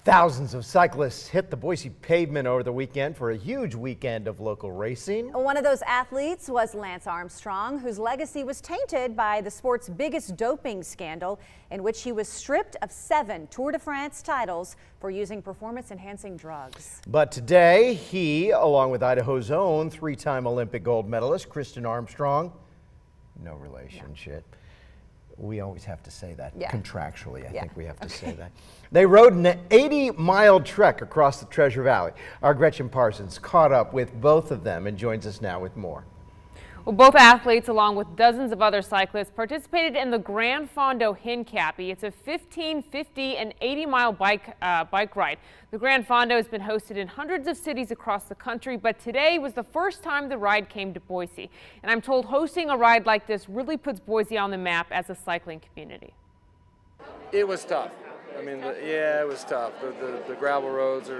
Thousands of cyclists hit the Boise pavement over the weekend for a huge weekend of local racing. One of those athletes was Lance Armstrong, whose legacy was tainted by the sport's biggest doping scandal, in which he was stripped of 7 Tour de France titles for using performance-enhancing drugs. But today, he, along with Idaho's own 3-time Olympic gold medalist Kristen Armstrong, no relationship. No. We always have to say that contractually. I think we have to say that. They rode an 80-mile trek across the Treasure Valley. Our Gretchen Parsons caught up with both of them and joins us now with more. Well, both athletes, along with dozens of other cyclists, participated in the Grand Fondo Hincapi. It's a 15, 50, and 80-mile bike ride. The Grand Fondo has been hosted in hundreds of cities across the country, but today was the first time the ride came to Boise. And I'm told hosting a ride like this really puts Boise on the map as a cycling community. It was tough. I mean, it was tough. The gravel roads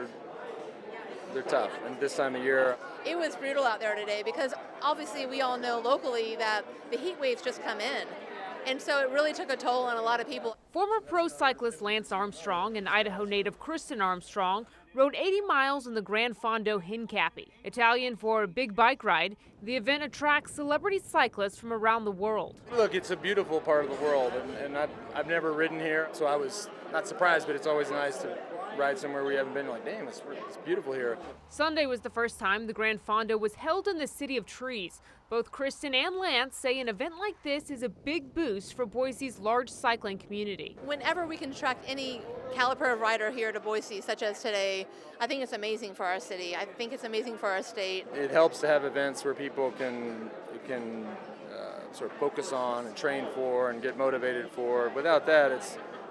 they're tough, and this time of year. It was brutal out there today because obviously we all know locally that the heat waves just come in. And so it really took a toll on a lot of people. Former pro cyclist Lance Armstrong and Idaho native Kristen Armstrong rode 80 miles in the Grand Fondo Hincapi. Italian for a big bike ride, the event attracts celebrity cyclists from around the world. Look, it's a beautiful part of the world, and I've never ridden here, so I was not surprised, but it's always nice to ride somewhere we haven't been. Like, damn, it's beautiful here. Sunday was the first time the Grand Fondo was held in the City of Trees. Both Kristen and Lance say an event like this is a big boost for Boise's large cycling community. Whenever we can attract any caliber of rider here to Boise, such as today, I think it's amazing for our city. I think it's amazing for our state. It helps to have events where people can sort of focus on and train for and get motivated for. Without that,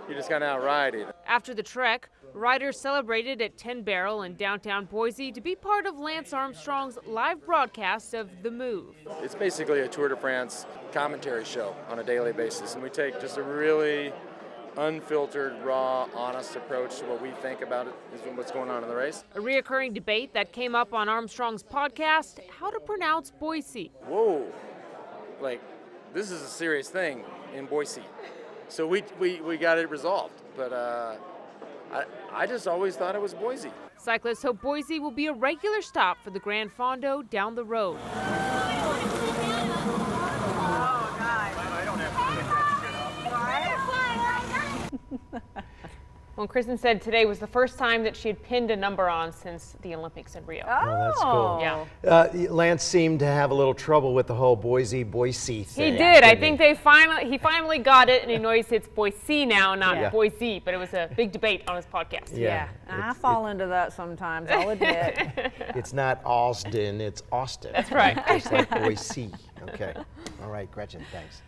you just kind of outride it. After the trek, riders celebrated at 10 Barrel in downtown Boise to be part of Lance Armstrong's live broadcast of The Move. It's basically a Tour de France commentary show on a daily basis, and we take just a really unfiltered, raw, honest approach to what we think about it, is what's going on in the race. A reoccurring debate that came up on Armstrong's podcast, how to pronounce Boise. Whoa, like, this is a serious thing in Boise. So we got it resolved, but I just always thought it was Boise. Cyclists hope Boise will be a regular stop for the Grand Fondo down the road. Well, Kristen said today was the first time that she had pinned a number on since the Olympics in Rio. Oh, that's cool. Yeah. Lance seemed to have a little trouble with the whole Boise thing. He did. I think he finally got it, and he knows it's Boise now, not Boise. But it was a big debate on his podcast. Yeah. I fall into that sometimes, I'll admit. It's not Austin, it's Austin. That's right. It's like Boise. Okay. All right, Gretchen, thanks.